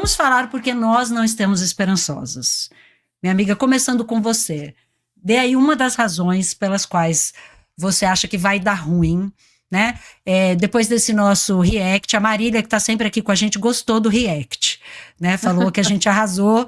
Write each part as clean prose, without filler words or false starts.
vamos falar porque nós não estamos esperançosas. Minha amiga, começando com você, dê aí uma das razões pelas quais você acha que vai dar ruim, né? Depois desse nosso react, a Marília, que está sempre aqui com a gente, gostou do react, né? Falou que a gente arrasou,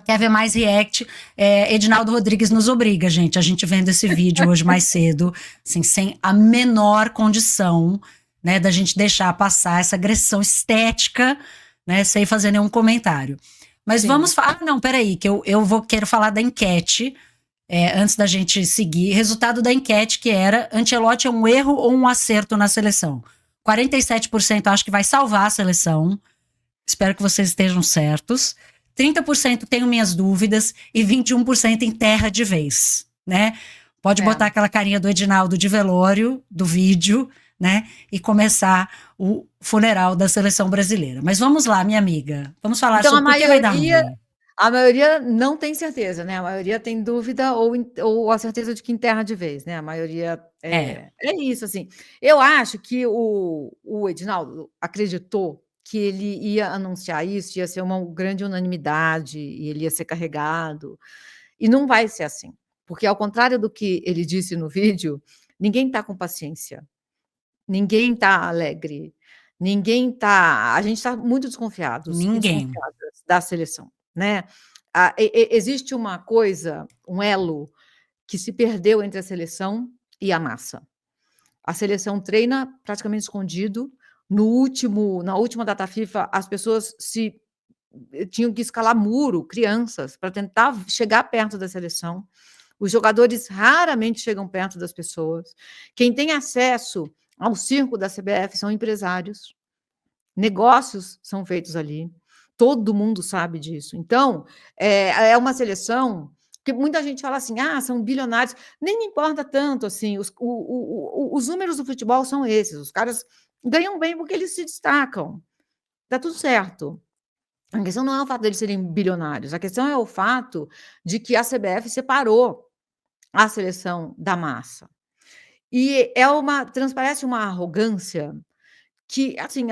quer ver mais react. Edinaldo Rodrigues nos obriga, gente, a gente vendo esse vídeo hoje mais cedo, assim, sem a menor condição, né, da gente deixar passar essa agressão estética, né, sem fazer nenhum comentário. Mas Sim. vamos falar. Não, peraí, que quero falar da enquete. Antes da gente seguir, resultado da enquete que era: Ancelotti é um erro ou um acerto na seleção? 47% acho que vai salvar a seleção, espero que vocês estejam certos. 30% tenho minhas dúvidas e 21% enterra de vez, né? Pode botar aquela carinha do Edinaldo de velório, do vídeo, né? E começar o funeral da seleção brasileira. Mas vamos lá, minha amiga, vamos falar Então, sobre por que vai dar ruim. A maioria não tem certeza, né? A maioria tem dúvida ou a certeza de que enterra de vez, né? A maioria é isso, assim. Eu acho que o Edinaldo acreditou que ele ia anunciar isso, ia ser uma grande unanimidade, e ele ia ser carregado. E não vai ser assim, porque ao contrário do que ele disse no vídeo, ninguém está com paciência, ninguém está alegre, a gente está muito desconfiados e desconfiadas da seleção, né? Existe uma coisa, um elo que se perdeu entre a seleção e a massa. A seleção treina praticamente escondido. Na última data FIFA, as pessoas tinham que escalar muro, crianças, para tentar chegar perto da seleção. Os jogadores raramente chegam perto das pessoas. Quem tem acesso ao circo da CBF são empresários. Negócios são feitos ali. Todo mundo sabe disso. Então, é uma seleção que muita gente fala assim, são bilionários. Nem me importa tanto, assim, os números do futebol são esses. Os caras ganham bem porque eles se destacam. Está tudo certo. A questão não é o fato deles serem bilionários, a questão é o fato de que a CBF separou a seleção da massa. E transparece uma arrogância que, assim,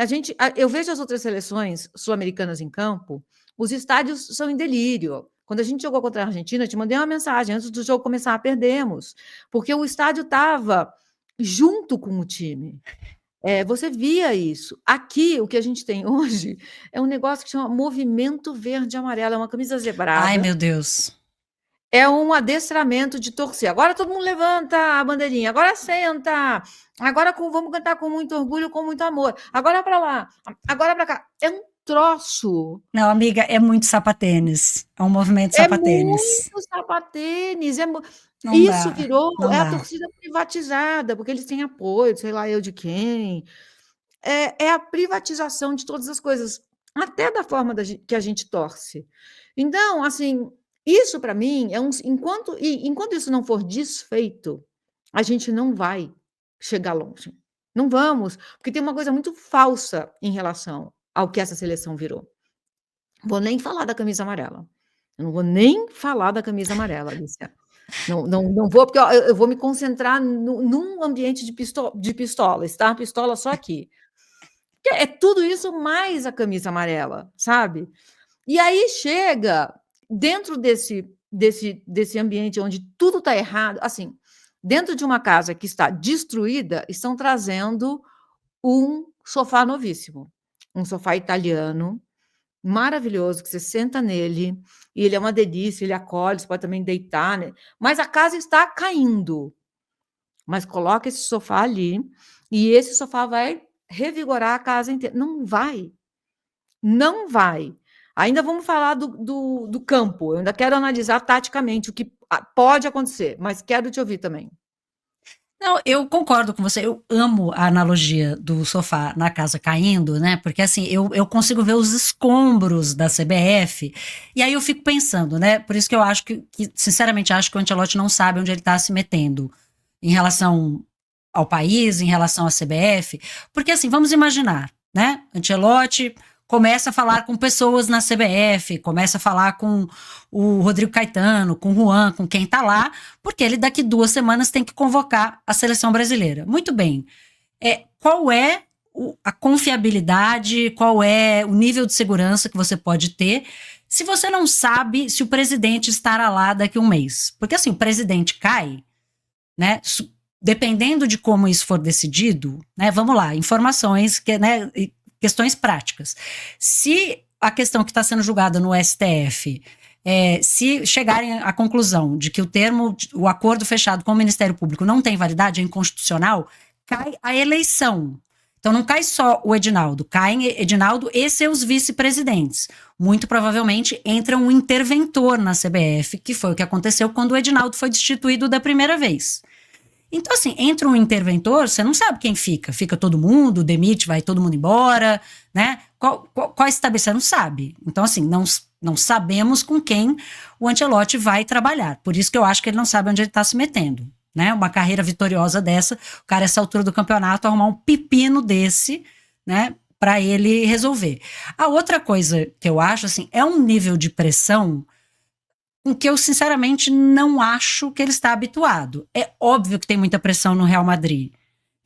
eu vejo as outras seleções sul-americanas em campo, os estádios são em delírio. Quando a gente jogou contra a Argentina, eu te mandei uma mensagem: antes do jogo começar, perdemos, porque o estádio estava junto com o time. Você via isso. Aqui, o que a gente tem hoje é um negócio que chama Movimento Verde e Amarelo, é uma camisa zebrada. Ai, meu Deus. É um adestramento de torcer. Agora todo mundo levanta a bandeirinha, agora senta, agora vamos cantar com muito orgulho, com muito amor, agora para lá, agora para cá. É um troço. Não, amiga, é muito sapatênis. É um movimento sapatênis. É muito sapatênis. Isso virou a torcida privatizada, porque eles têm apoio, sei lá eu de quem. É a privatização de todas as coisas, até da forma que a gente torce. Então, assim, isso para mim enquanto isso não for desfeito, a gente não vai chegar longe. Não vamos, porque tem uma coisa muito falsa em relação ao que essa seleção virou. Vou nem falar da camisa amarela. Eu não vou nem falar da camisa amarela, Alicia. Não vou, porque eu vou me concentrar num ambiente de pistolas, tá? Pistola só aqui. É tudo isso mais a camisa amarela, sabe? E aí chega dentro desse ambiente onde tudo está errado, assim, dentro de uma casa que está destruída, estão trazendo um sofá novíssimo, um sofá italiano, maravilhoso, que você senta nele, e ele é uma delícia, ele acolhe, você pode também deitar, né? Mas a casa está caindo. Mas coloca esse sofá ali, e esse sofá vai revigorar a casa inteira. Não vai. Não vai. Ainda vamos falar do campo. Eu ainda quero analisar taticamente o que pode acontecer, mas quero te ouvir também. Não, eu concordo com você. Eu amo a analogia do sofá na casa caindo, né? Porque assim, eu consigo ver os escombros da CBF, e aí eu fico pensando, né? Por isso que eu acho sinceramente, acho que o Ancelotti não sabe onde ele está se metendo em relação ao país, em relação à CBF. Porque assim, vamos imaginar, né? Ancelotti começa a falar com pessoas na CBF, começa a falar com o Rodrigo Caetano, com o Juan, com quem tá lá, porque ele daqui 2 semanas tem que convocar a seleção brasileira. Muito bem. Qual é a confiabilidade, qual é o nível de segurança que você pode ter, se você não sabe se o presidente estará lá daqui a um mês. Porque assim, o presidente cai, né? Dependendo de como isso for decidido, né? Vamos lá, informações, né, questões práticas. Se a questão que está sendo julgada no STF, se chegarem à conclusão de que o acordo fechado com o Ministério Público não tem validade, é inconstitucional, cai a eleição. Então não cai só o Edinaldo, caem Edinaldo e seus vice-presidentes. Muito provavelmente entra um interventor na CBF, que foi o que aconteceu quando o Edinaldo foi destituído da primeira vez. Então, assim, entra um interventor, você não sabe quem fica. Fica todo mundo, demite, vai todo mundo embora, né? Qual estabelecimento? Você não sabe. Então, assim, não sabemos com quem o Ancelotti vai trabalhar. Por isso que eu acho que ele não sabe onde ele está se metendo. Né? Uma carreira vitoriosa dessa, o cara, essa altura do campeonato, arrumar um pepino desse, né? Para ele resolver. A outra coisa que eu acho, assim, é um nível de pressão com que eu, sinceramente, não acho que ele está habituado. É óbvio que tem muita pressão no Real Madrid.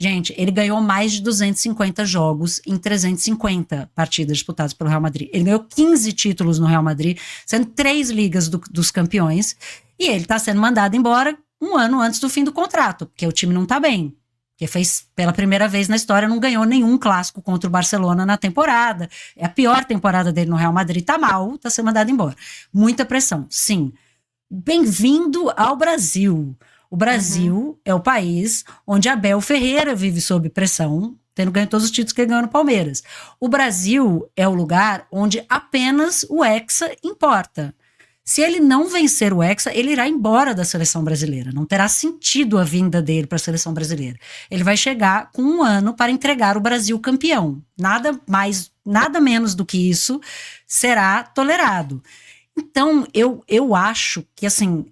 Gente, ele ganhou mais de 250 jogos em 350 partidas disputadas pelo Real Madrid. Ele ganhou 15 títulos no Real Madrid, sendo 3 ligas dos campeões, e ele está sendo mandado embora um ano antes do fim do contrato, porque o time não está bem. Porque fez, pela primeira vez na história, não ganhou nenhum clássico contra o Barcelona na temporada. É a pior temporada dele no Real Madrid. Tá mal, tá sendo mandado embora. Muita pressão, sim. Bem-vindo ao Brasil. O Brasil é o país onde Abel Ferreira vive sob pressão, tendo ganho todos os títulos que ele ganhou no Palmeiras. O Brasil é o lugar onde apenas o Hexa importa. Se ele não vencer o Hexa, ele irá embora da seleção brasileira. Não terá sentido a vinda dele para a seleção brasileira. Ele vai chegar com um ano para entregar o Brasil campeão. Nada mais, nada menos do que isso será tolerado. Então, eu acho que, assim,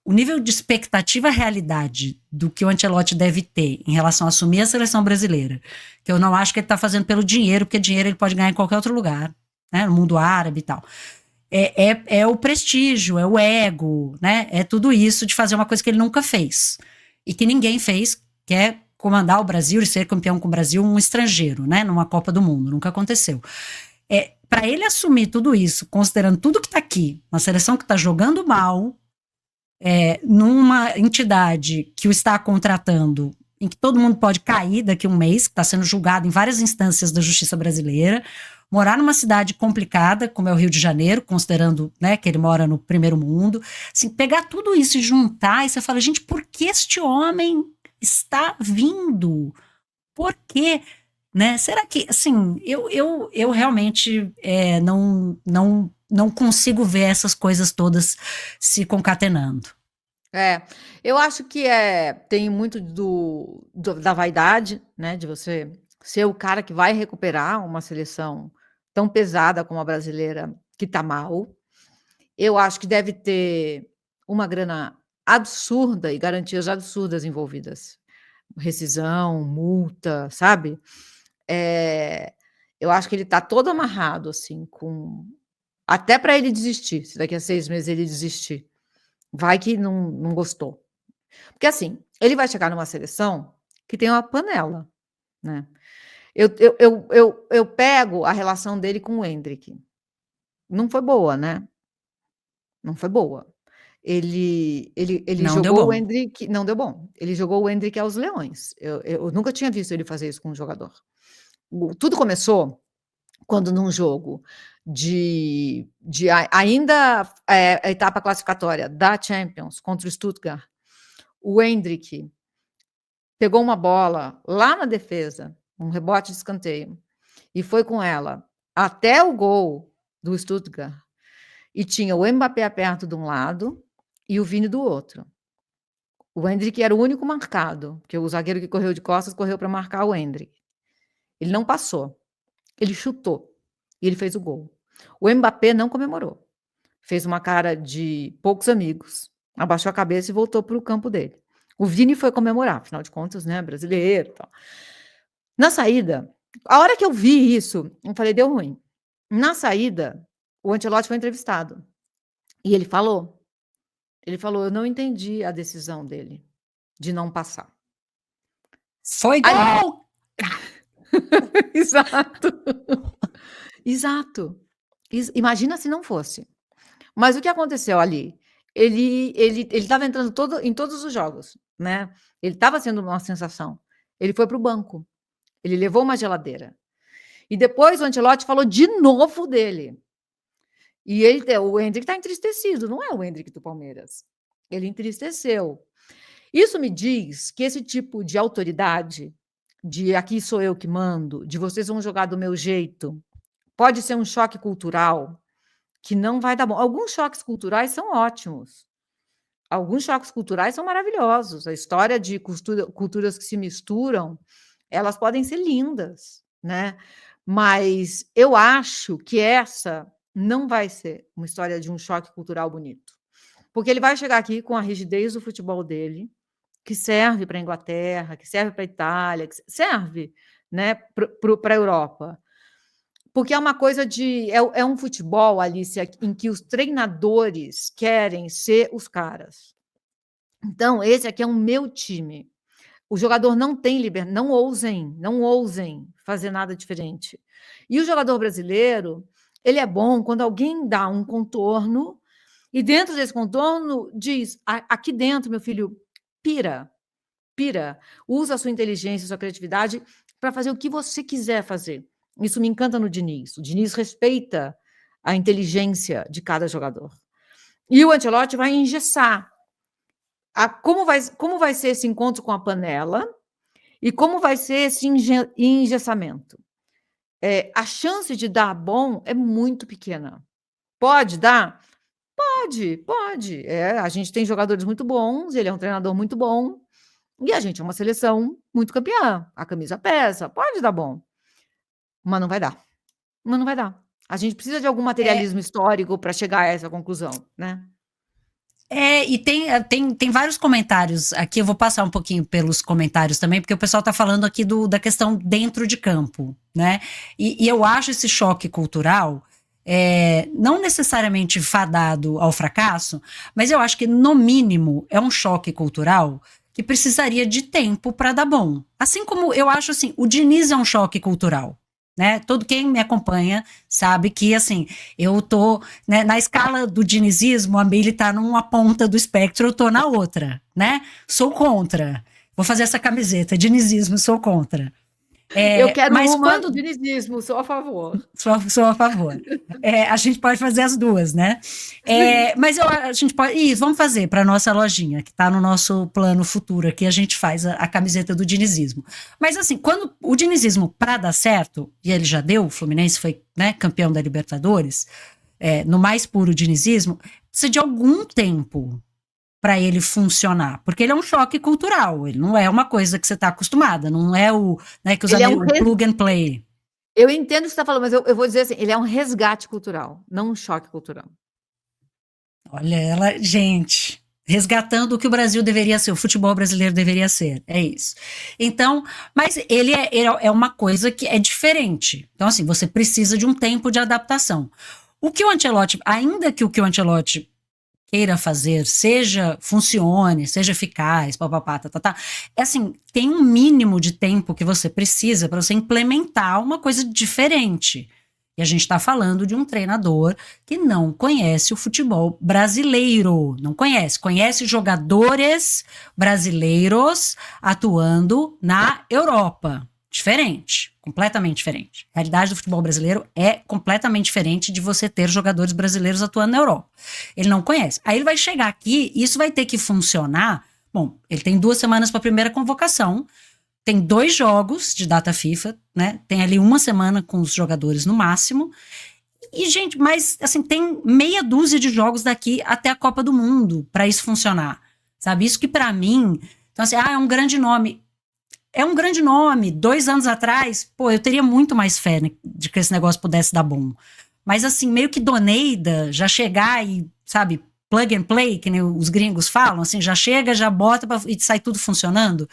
o nível de expectativa realidade do que o Ancelotti deve ter em relação a assumir a seleção brasileira, que eu não acho que ele está fazendo pelo dinheiro, porque dinheiro ele pode ganhar em qualquer outro lugar, né, no mundo árabe e tal. É o prestígio, é o ego, né? É tudo isso de fazer uma coisa que ele nunca fez e que ninguém fez, que é comandar o Brasil e ser campeão com o Brasil, um estrangeiro, né? Numa Copa do Mundo, nunca aconteceu. Para ele assumir tudo isso, considerando tudo que está aqui, uma seleção que está jogando mal, numa entidade que o está contratando, em que todo mundo pode cair daqui a um mês, que está sendo julgado em várias instâncias da justiça brasileira, morar numa cidade complicada, como é o Rio de Janeiro, considerando, né, que ele mora no primeiro mundo, assim, pegar tudo isso e juntar, e você fala, gente, por que este homem está vindo? Por quê? Né? Será que, assim, eu realmente não consigo ver essas coisas todas se concatenando. Eu acho que tem muito da vaidade, né, de você ser o cara que vai recuperar uma seleção tão pesada como a brasileira, que tá mal. Eu acho que deve ter uma grana absurda e garantias absurdas envolvidas. Rescisão, multa, sabe? Eh, eu acho que ele tá todo amarrado, assim, até para ele desistir, se daqui a 6 meses ele desistir. Vai que não gostou. Porque, assim, ele vai chegar numa seleção que tem uma panela, né. Eu pego a relação dele com o Endrick. Não foi boa, né, não foi boa. Ele Não deu jogou o bom. Endrick não deu bom. Ele jogou o Endrick aos leões. Eu nunca tinha visto ele fazer isso com um jogador. Tudo começou quando num jogo ainda, a etapa classificatória da Champions contra o Stuttgart, o Endrick pegou uma bola lá na defesa, um rebote de escanteio, e foi com ela até o gol do Stuttgart, e tinha o Mbappé perto de um lado e o Vini do outro. O Endrick era o único marcado, porque o zagueiro que correu de costas correu para marcar o Endrick. Ele não passou, ele chutou e ele fez o gol. O Mbappé não comemorou, fez uma cara de poucos amigos, abaixou a cabeça e voltou para o campo dele. O Vini foi comemorar, afinal de contas, né, brasileiro e tal. Na saída, a hora que eu vi isso, eu falei: "Deu ruim". Na saída, o Ancelotti foi entrevistado, e ele falou: "Eu não entendi a decisão dele, de não passar". Foi Aí gol! Exato. Exato. Imagina se não fosse. Mas o que aconteceu ali? Ele estava entrando em todos os jogos, né, ele estava sendo uma sensação. Ele foi para o banco, ele levou uma geladeira. E depois o Ancelotti falou de novo dele. E o Endrick está entristecido, não é o Endrick do Palmeiras. Ele entristeceu. Isso me diz que esse tipo de autoridade, de aqui sou eu que mando, de vocês vão jogar do meu jeito, pode ser um choque cultural que não vai dar bom. Alguns choques culturais são ótimos. Alguns choques culturais são maravilhosos. A história de culturas que se misturam, elas podem ser lindas, né? Mas eu acho que essa não vai ser uma história de um choque cultural bonito. Porque ele vai chegar aqui com a rigidez do futebol dele, que serve para a Inglaterra, que serve para a Itália, que serve, né, para a Europa. Porque é uma coisa de. É um futebol, Alicia, em que os treinadores querem ser os caras. Então, esse aqui é o meu time. O jogador não tem liberdade, não ousem fazer nada diferente. E o jogador brasileiro, ele é bom quando alguém dá um contorno e dentro desse contorno diz: aqui dentro, meu filho, pira, usa a sua inteligência, a sua criatividade para fazer o que você quiser fazer. Isso me encanta no Diniz. O Diniz respeita a inteligência de cada jogador. E o Ancelotti vai engessar. Como vai ser esse encontro com a panela e como vai ser esse engessamento? A chance de dar bom é muito pequena. Pode dar? Pode. A gente tem jogadores muito bons, ele é um treinador muito bom, e a gente é uma seleção muito campeã. A camisa pesa, pode dar bom. Mas não vai dar. A gente precisa de algum materialismo histórico para chegar a essa conclusão, né? E tem vários comentários aqui, eu vou passar um pouquinho pelos comentários também, porque o pessoal está falando aqui da questão dentro de campo, né? E eu acho esse choque cultural não necessariamente fadado ao fracasso, mas eu acho que, no mínimo, é um choque cultural que precisaria de tempo para dar bom. Assim como eu acho assim, o Diniz é um choque cultural. Né? Todo quem me acompanha sabe que, assim, eu tô, né, na escala do dinizismo, a Mili tá numa ponta do espectro, eu tô na outra, né? Sou contra. Vou fazer essa camiseta, dinizismo, sou contra. Eu quero mas quando dinizismo, sou a favor. Sou a favor. A gente pode fazer as duas, né? Mas a gente pode. Vamos fazer para nossa lojinha, que está no nosso plano futuro aqui, a gente faz a camiseta do dinizismo. Mas assim, quando o dinizismo, para dar certo, e ele já deu, o Fluminense foi, né, campeão da Libertadores, no mais puro dinizismo, precisa de algum tempo para ele funcionar, porque ele é um choque cultural, ele não é uma coisa que você está acostumada, não é o, né, que os amigos, plug and play. Eu entendo o que você está falando, mas eu vou dizer assim, ele é um resgate cultural, não um choque cultural. Olha ela, gente, resgatando o que o Brasil deveria ser, o futebol brasileiro deveria ser, é isso. Então, mas ele é uma coisa que é diferente. Então, assim, você precisa de um tempo de adaptação. O que o Ancelotti, ainda que o que o Ancelotti queira fazer, funcione, seja eficaz, papapá, assim, tem um mínimo de tempo que você precisa para você implementar uma coisa diferente. E a gente está falando de um treinador que não conhece o futebol brasileiro, não conhece jogadores brasileiros atuando na Europa. Diferente, completamente diferente. A realidade do futebol brasileiro é completamente diferente de você ter jogadores brasileiros atuando na Europa. Ele não conhece. Aí ele vai chegar aqui e isso vai ter que funcionar. Bom, ele tem 2 semanas para a primeira convocação, tem 2 jogos de data FIFA, né? Tem ali 1 semana com os jogadores no máximo. E, gente, mas assim, tem meia dúzia de jogos daqui até a Copa do Mundo para isso funcionar. Sabe? Isso que para mim, então assim, é um grande nome. É um grande nome. 2 anos atrás, eu teria muito mais fé, né, de que esse negócio pudesse dar bom. Mas assim, meio que Doneida já chegar e, sabe, plug and play, que nem os gringos falam, assim, já chega, já bota e sai tudo funcionando.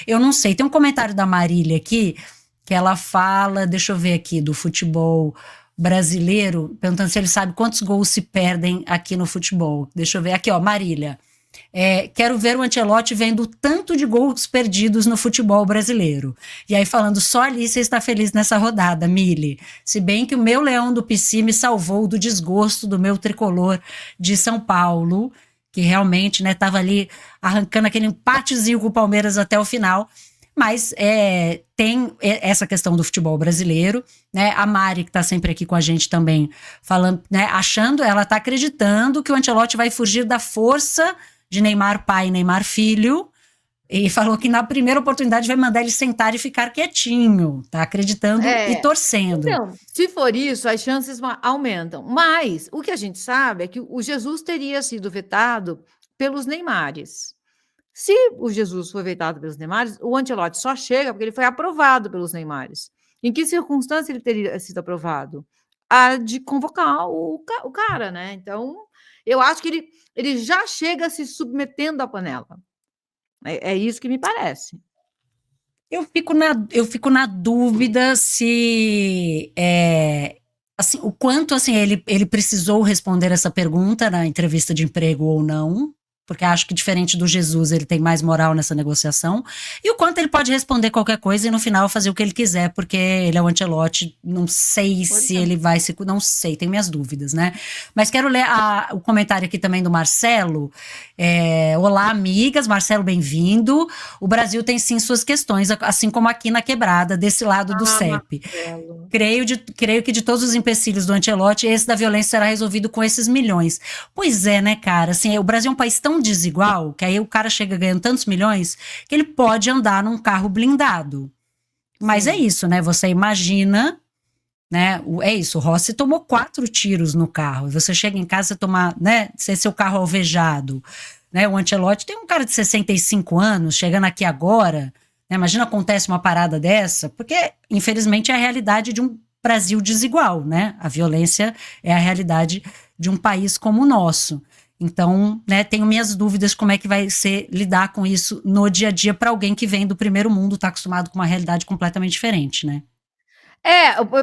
Eu não sei. Tem um comentário da Marília aqui, que ela fala, deixa eu ver aqui, do futebol brasileiro, perguntando se ele sabe quantos gols se perdem aqui no futebol. Deixa eu ver aqui, ó, Marília. Quero ver o Ancelotti vendo o tanto de gols perdidos no futebol brasileiro. E aí falando, só a Alice está feliz nessa rodada, Mili. Se bem que o meu leão do PC me salvou do desgosto do meu tricolor de São Paulo, que realmente estava ali arrancando aquele empatezinho com o Palmeiras até o final. Mas tem essa questão do futebol brasileiro, né? A Mari, que está sempre aqui com a gente também, falando, né? Ela está acreditando que o Ancelotti vai fugir da força de Neymar pai e Neymar filho, e falou que na primeira oportunidade vai mandar ele sentar e ficar quietinho, tá acreditando e torcendo. Então, se for isso, as chances aumentam. Mas o que a gente sabe é que o Jesus teria sido vetado pelos Neymares. Se o Jesus foi vetado pelos Neymares, o Ancelotti só chega porque ele foi aprovado pelos Neymares. Em que circunstância ele teria sido aprovado? A de convocar o cara, né? Então, eu acho que ele já chega se submetendo à panela. É isso que me parece. Eu fico na dúvida se assim, o quanto assim, ele precisou responder essa pergunta na entrevista de emprego ou não, porque acho que diferente do Jesus, ele tem mais moral nessa negociação, e o quanto ele pode responder qualquer coisa e no final fazer o que ele quiser, porque ele é o Ancelotti, não sei se ele vai se... Não sei, tenho minhas dúvidas, né? Mas quero ler o comentário aqui também do Marcelo. Olá, amigas, Marcelo, bem-vindo. O Brasil tem sim suas questões, assim como aqui na quebrada, desse lado do CEP. Creio que de todos os empecilhos do Ancelotti, esse da violência será resolvido com esses milhões. Pois é, né, cara? Assim, o Brasil é um país tão desigual que aí o cara chega ganhando tantos milhões que ele pode andar num carro blindado. Mas sim, é isso, né? Você imagina, né? É isso, o Rossi tomou 4 tiros no carro. Você chega em casa e tomar, né? Seu carro alvejado. Né? O Ancelotti tem um cara de 65 anos chegando aqui agora. Né? Imagina acontece uma parada dessa, porque infelizmente é a realidade de um Brasil desigual, né? A violência é a realidade de um país como o nosso. Então, né, tenho minhas dúvidas como é que vai ser lidar com isso no dia a dia para alguém que vem do primeiro mundo, está acostumado com uma realidade completamente diferente, né?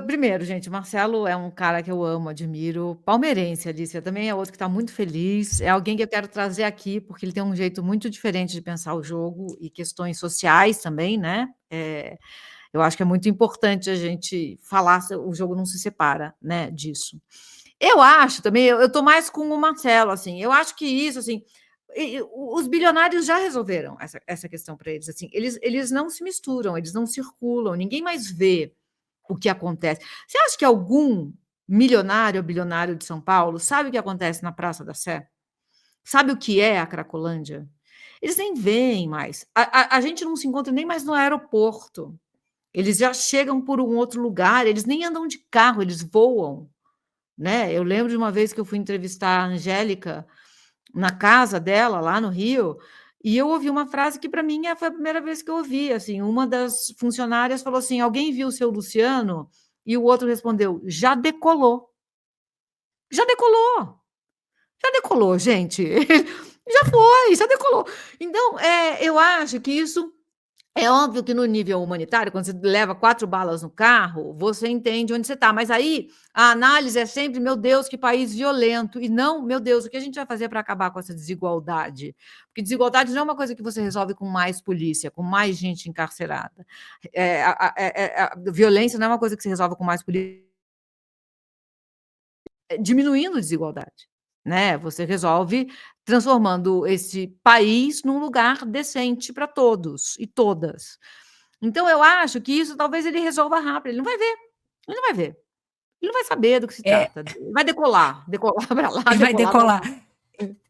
Primeiro, gente, o Marcelo é um cara que eu amo, admiro, palmeirense, Alicia, também é outro que está muito feliz, é alguém que eu quero trazer aqui, porque ele tem um jeito muito diferente de pensar o jogo e questões sociais também, né? Eu acho que é muito importante a gente falar, o jogo não se separa, né, disso. Eu acho também, eu estou mais com o Marcelo, assim, eu acho que isso, assim, os bilionários já resolveram essa questão para eles, assim, eles não se misturam, eles não circulam, ninguém mais vê o que acontece. Você acha que algum milionário ou bilionário de São Paulo sabe o que acontece na Praça da Sé? Sabe o que é a Cracolândia? Eles nem veem mais. A gente não se encontra nem mais no aeroporto. Eles já chegam por um outro lugar, eles nem andam de carro, eles voam. Né? Eu lembro de uma vez que eu fui entrevistar a Angélica na casa dela, lá no Rio, e eu ouvi uma frase que, para mim, foi a primeira vez que eu ouvi. Assim, uma das funcionárias falou assim: alguém viu o seu Luciano? E o outro respondeu: já decolou. Já decolou. Já decolou, gente. Já foi, já decolou. Então, eu acho que isso é óbvio que no nível humanitário, quando você leva 4 balas no carro, você entende onde você está. Mas aí a análise é sempre, meu Deus, que país violento. E não, meu Deus, o que a gente vai fazer para acabar com essa desigualdade? Porque desigualdade não é uma coisa que você resolve com mais polícia, com mais gente encarcerada. A violência não é uma coisa que se resolve com mais polícia, diminuindo a desigualdade. Né? Você resolve transformando esse país num lugar decente para todos e todas. Então, eu acho que isso talvez ele resolva rápido. Ele não vai ver. Ele não vai ver. Ele não vai saber do que se trata. Vai decolar para lá. Ele vai decolar.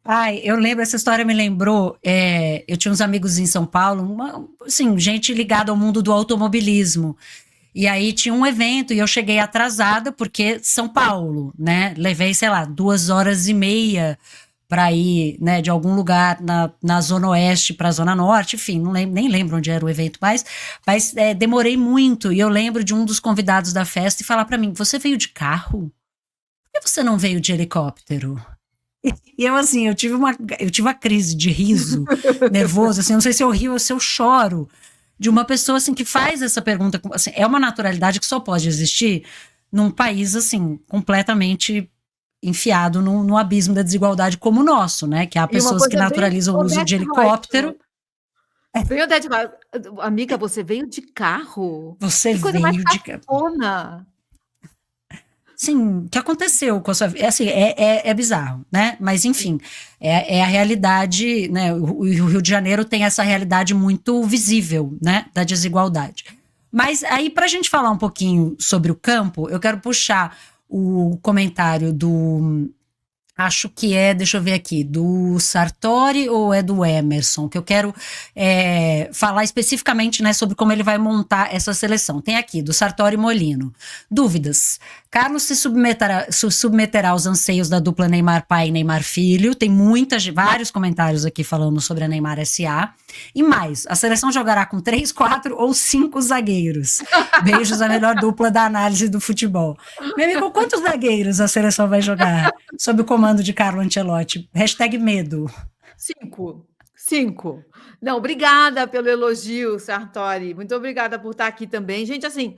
Ai, eu lembro, essa história me lembrou, eu tinha uns amigos em São Paulo, assim, gente ligada ao mundo do automobilismo. E aí tinha um evento e eu cheguei atrasada, porque São Paulo, né? Levei, sei lá, 2h30 para ir, né, de algum lugar na Zona Oeste para a Zona Norte, enfim, nem lembro onde era o evento mais, mas demorei muito. E eu lembro de um dos convidados da festa e falar para mim: você veio de carro? Por que você não veio de helicóptero? E eu, assim, eu tive uma crise de riso nervoso, assim, não sei se eu rio ou se eu choro, de uma pessoa, assim, que faz essa pergunta, assim, é uma naturalidade que só pode existir num país, assim, completamente enfiado no abismo da desigualdade como o nosso, né? Que há E uma pessoas que coisa bem naturalizam o uso de Odete helicóptero. Roitman. Bem Odete Roitman. Amiga, você veio de carro? Você Que coisa mais veio de. cafona. Sim, o que aconteceu com a sua vida? Assim, é bizarro, né? Mas, enfim, é a realidade, né? O Rio de Janeiro tem essa realidade muito visível, né? Da desigualdade. Mas aí, para a gente falar um pouquinho sobre o campo, eu quero puxar o comentário do. Acho que é, deixa eu ver aqui, do Sartori ou é do Emerson, que eu quero falar especificamente, né, sobre como ele vai montar essa seleção. Tem aqui, do Sartori Molino. Dúvidas. Carlos se submeterá aos anseios da dupla Neymar pai e Neymar filho. Tem vários comentários aqui falando sobre a Neymar SA. E mais, a seleção jogará com 3, 4 ou 5 zagueiros. Beijos, a melhor dupla da análise do futebol. Meu amigo, quantos zagueiros a seleção vai jogar sob o comando de Carlo Ancelotti? Hashtag medo. 5. 5. Não, obrigada pelo elogio, Sartori. Muito obrigada por estar aqui também. Gente, assim,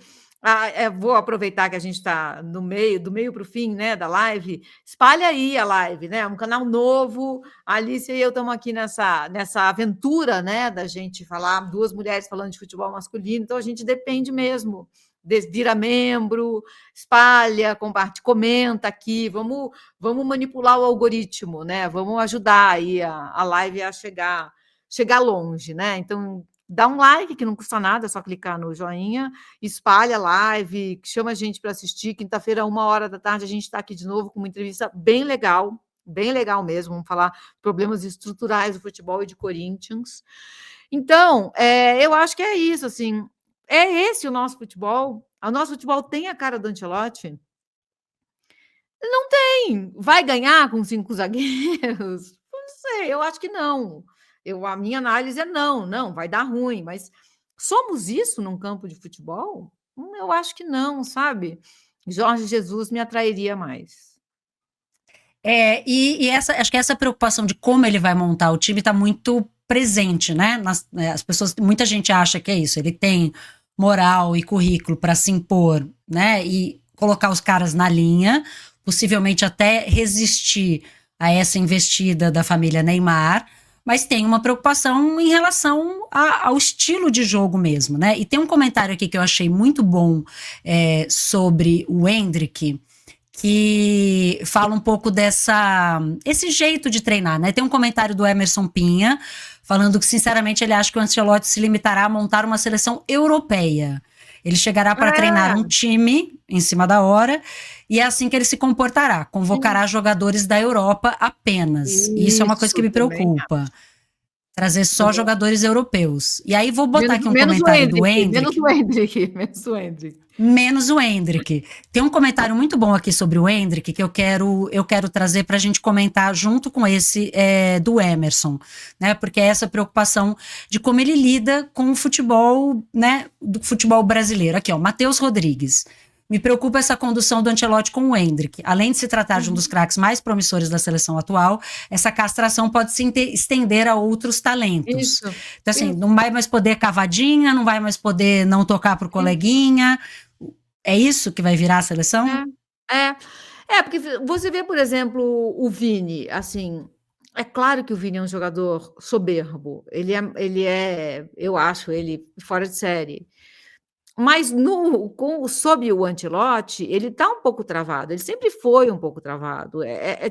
vou aproveitar que a gente está do meio para o fim, né, da live. Espalha aí a live, né? Um canal novo. A Alice e eu estamos aqui nessa aventura, né, da gente falar, duas mulheres falando de futebol masculino. Então, a gente depende mesmo. Vira membro, espalha, compartilha, comenta aqui, vamos manipular o algoritmo, né? Vamos ajudar aí a live a chegar longe, né? Então, dá um like, que não custa nada, é só clicar no joinha, espalha a live, chama a gente para assistir. Quinta-feira, 1h a gente está aqui de novo com uma entrevista bem legal mesmo. Vamos falar problemas estruturais do futebol e de Corinthians. Então, eu acho que é isso, assim. É esse o nosso futebol? O nosso futebol tem a cara do Ancelotti? Não tem. Vai ganhar com 5 zagueiros? Não sei, eu acho que não. A minha análise é não, vai dar ruim, mas somos isso num campo de futebol? Eu acho que não, sabe? Jorge Jesus me atrairia mais. Acho que essa preocupação de como ele vai montar o time está muito presente, né? As pessoas, muita gente acha que é isso. Ele tem moral e currículo para se impor, né? E colocar os caras na linha, possivelmente até resistir a essa investida da família Neymar, mas tem uma preocupação em relação ao estilo de jogo mesmo, né? E tem um comentário aqui que eu achei muito bom sobre o Endrick, que fala um pouco esse jeito de treinar, né? Tem um comentário do Emerson Pinha falando que, sinceramente, ele acha que o Ancelotti se limitará a montar uma seleção europeia. Ele chegará para treinar um time em cima da hora e é assim que ele se comportará. Convocará jogadores da Europa apenas. E isso é uma coisa que me preocupa. Trazer só jogadores europeus. E aí vou botar aqui um comentário do Endrick. Menos o Endrick. Tem um comentário muito bom aqui sobre o Endrick que eu quero trazer para a gente comentar junto com esse do Emerson, né? Porque é essa preocupação de como ele lida com o futebol, né? Do futebol brasileiro. Aqui, ó, Matheus Rodrigues. Me preocupa essa condução do Ancelotti com o Endrick. Além de se tratar de um dos craques mais promissores da seleção atual, essa castração pode se estender a outros talentos. Isso. Então, assim, não vai mais poder cavadinha, não vai mais poder não tocar pro coleguinha. É isso que vai virar a seleção? Porque você vê, por exemplo, o Vini, assim, é claro que o Vini é um jogador soberbo, ele é, eu acho ele fora de série. Mas sob o Ancelotti, ele está um pouco travado, ele sempre foi um pouco travado.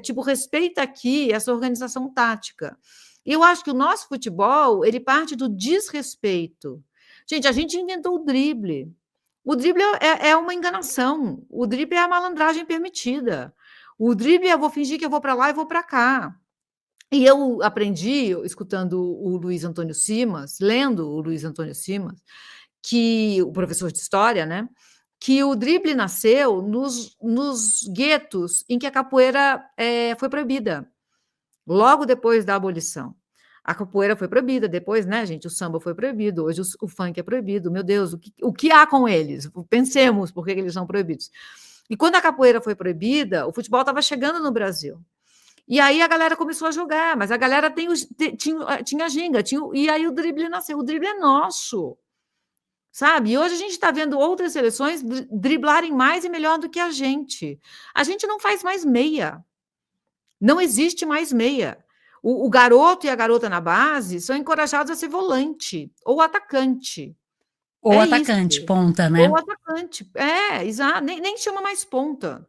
Tipo, respeita aqui essa organização tática. E eu acho que o nosso futebol, ele parte do desrespeito. Gente, a gente inventou o drible. O drible é uma enganação. O drible é a malandragem permitida. O drible eu vou fingir que eu vou para lá e vou para cá. E eu aprendi, escutando o Luiz Antônio Simas, lendo o Luiz Antônio Simas, que o professor de história, né, que o drible nasceu nos guetos em que a capoeira foi proibida, logo depois da abolição. A capoeira foi proibida, depois, né, gente, o samba foi proibido, hoje o funk é proibido. Meu Deus, o que há com eles? Pensemos por que eles são proibidos. E quando a capoeira foi proibida, o futebol estava chegando no Brasil. E aí a galera começou a jogar, mas a galera tinha ginga, e aí o drible nasceu. O drible é nosso. sabe? E hoje a gente está vendo outras seleções driblarem mais e melhor do que a gente. A gente não faz mais meia. Não existe mais meia. O garoto e a garota na base são encorajados a ser volante ou atacante. Ou É isso. atacante, ponta, Ou né? atacante. É, exato. Nem chama mais ponta.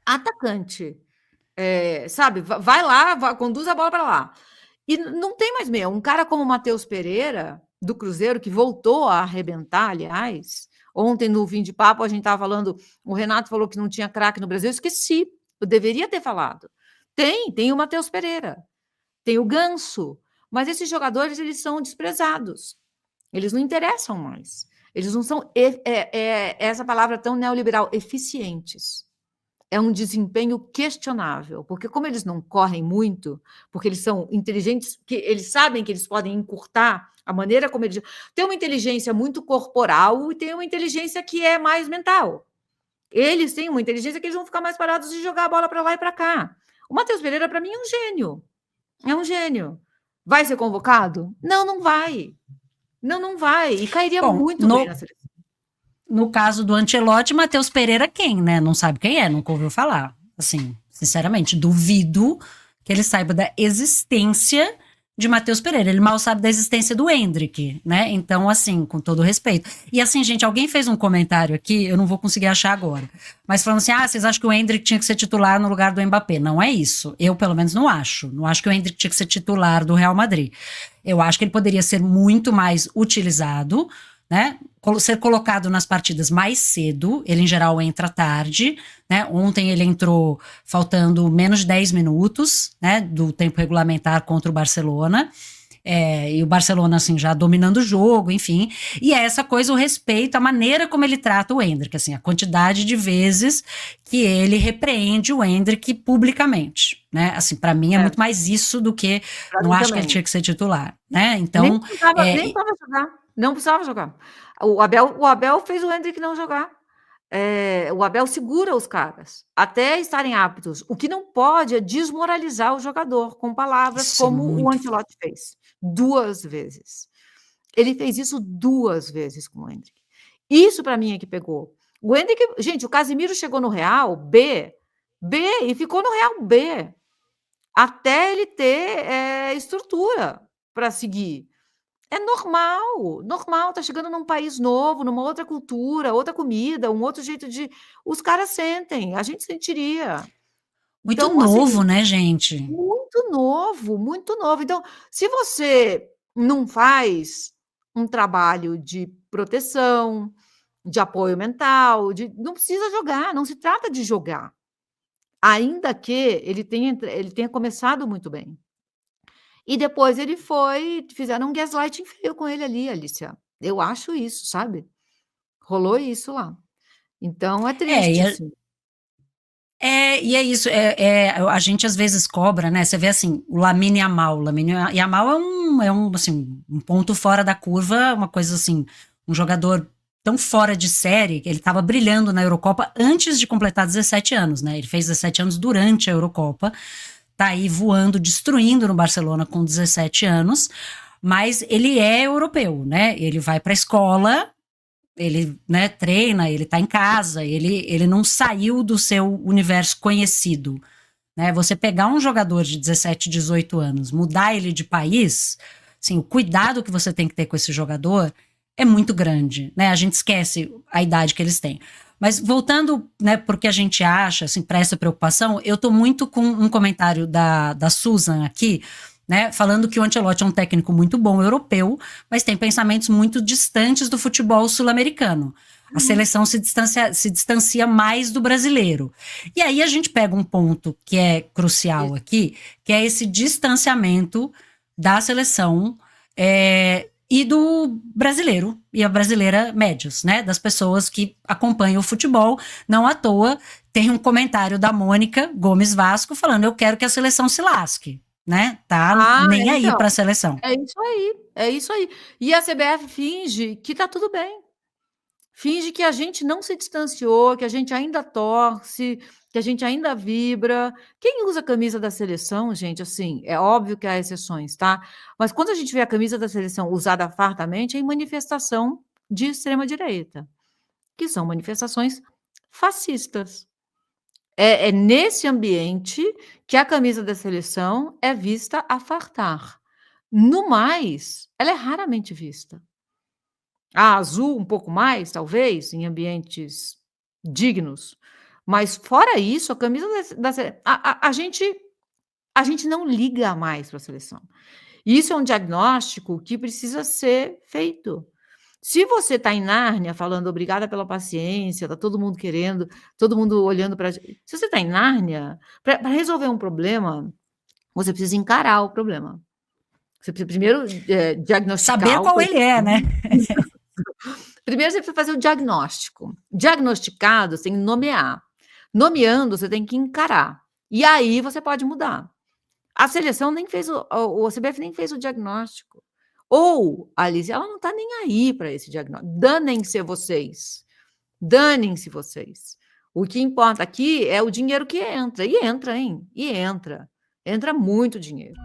Atacante. Sabe? Vai lá, conduz a bola para lá. E não tem mais meia. Um cara como o Matheus Pereira, do Cruzeiro, que voltou a arrebentar, aliás. Ontem, no fim de papo, a gente estava falando. O Renato falou que não tinha craque no Brasil. Eu esqueci. Eu deveria ter falado. Tem o Matheus Pereira, tem o Ganso, mas esses jogadores eles são desprezados. Eles não interessam mais. Eles não são essa palavra tão neoliberal, eficientes. É um desempenho questionável, porque como eles não correm muito, porque eles são inteligentes, que eles sabem que eles podem encurtar a maneira como eles tem uma inteligência muito corporal e tem uma inteligência que é mais mental. Eles têm uma inteligência que eles vão ficar mais parados de jogar a bola para lá e para cá. O Matheus Pereira, para mim, é um gênio. É um gênio. Vai ser convocado? Não, não vai. Não, não vai. E cairia Bom, muito bem na seleção. no caso do Ancelotti, Matheus Pereira quem, né? Não sabe quem é, nunca ouviu falar. Assim, sinceramente, duvido que ele saiba da existência de Matheus Pereira. Ele mal sabe da existência do Endrick, né? Então, assim, com todo respeito. E assim, gente, alguém fez um comentário aqui, eu não vou conseguir achar agora, mas falando assim, vocês acham que o Endrick tinha que ser titular no lugar do Mbappé? Não é isso. Eu, pelo menos, não acho. Não acho que o Endrick tinha que ser titular do Real Madrid. Eu acho que ele poderia ser muito mais utilizado, né? Ser colocado nas partidas mais cedo, ele em geral entra tarde, né? Ontem ele entrou faltando menos de 10 minutos, né, do tempo regulamentar contra o Barcelona. E o Barcelona, assim, já dominando o jogo, enfim. E é essa coisa, o respeito, a maneira como ele trata o Endrick, assim, a quantidade de vezes que ele repreende o Endrick publicamente, né? Assim, para mim é muito mais isso do que não acho que ele tinha que ser titular, né? Então, nem precisava jogar. Não precisava jogar. O Abel fez o Endrick não jogar. O Abel segura os caras até estarem aptos. O que não pode é desmoralizar o jogador com palavras isso é como o muito. Ancelotti fez 2 vezes. Ele fez isso 2 vezes com o Endrick. Isso para mim é que pegou. O Endrick, gente, o Casemiro chegou no Real B e ficou no Real B até ele ter estrutura para seguir. É normal, normal, tá chegando num país novo, numa outra cultura, outra comida, um outro jeito de os caras sentem, a gente sentiria. Muito Então, assim, novo, né, gente? muito novo, muito novo. Então, se você não faz um trabalho de proteção, de apoio mental, não precisa jogar, não se trata de jogar, ainda que ele tenha começado muito bem. E depois fizeram um gaslighting feio com ele ali, Alicia. Eu acho isso, sabe. Rolou isso lá. Então é É, triste, assim. e é isso, a gente às vezes cobra, né? Você vê assim, o Lamine Yamal. Lamine Yamal assim, um ponto fora da curva, uma coisa assim, um jogador tão fora de série, que ele estava brilhando na Eurocopa antes de completar 17 anos, né? Ele fez 17 anos durante a Eurocopa, tá aí voando, destruindo no Barcelona com 17 anos, mas ele é europeu, né? Ele vai para a escola, ele, né, treina, ele está em casa, ele não saiu do seu universo conhecido, né? Você pegar um jogador de 17, 18 anos, mudar ele de país, assim, o cuidado que você tem que ter com esse jogador é muito grande, né? A gente esquece a idade que eles têm. Mas voltando, né, porque a gente acha, assim, para essa preocupação, eu tô muito com um comentário da Susan aqui, né, falando que o Ancelotti é um técnico muito bom europeu, mas tem pensamentos muito distantes do futebol sul-americano. A seleção se distancia mais do brasileiro. E aí a gente pega um ponto que é crucial aqui, que é esse distanciamento da seleção e do brasileiro e a brasileira médios, né? Das pessoas que acompanham o futebol. Não à toa tem um comentário da Mônica Gomes Vasco falando: eu quero que a seleção se lasque, né? Tá nem aí Então, para a seleção. é isso aí, é isso aí. E a CBF finge que tá tudo bem. Finge que a gente não se distanciou, que a gente ainda torce, que a gente ainda vibra. Quem usa a camisa da seleção, gente, assim, é óbvio que há exceções, tá? Mas quando a gente vê a camisa da seleção usada fartamente, é em manifestação de extrema-direita, que são manifestações fascistas. É nesse ambiente que a camisa da seleção é vista a fartar. No mais, ela é raramente vista. A azul um pouco mais, talvez, em ambientes dignos, mas fora isso, a camisa da sele a gente não liga mais para a seleção. E isso é um diagnóstico que precisa ser feito. Se você está em Nárnia falando: "Obrigada pela paciência, está todo mundo querendo, todo mundo olhando para se você está em Nárnia, para resolver um problema, você precisa encarar o problema. Você precisa primeiro, Saber diagnosticar o qual ele é, né? primeiro você precisa fazer o diagnóstico. Diagnosticado, você tem que nomear. Nomeando, você tem que encarar. E aí você pode mudar. A seleção nem fez o CBF nem fez o diagnóstico. Ou, Alice, ela não está nem aí para esse diagnóstico. Danem-se vocês. Danem-se vocês. O que importa aqui é o dinheiro que entra. E entra, hein? E entra. Entra muito dinheiro.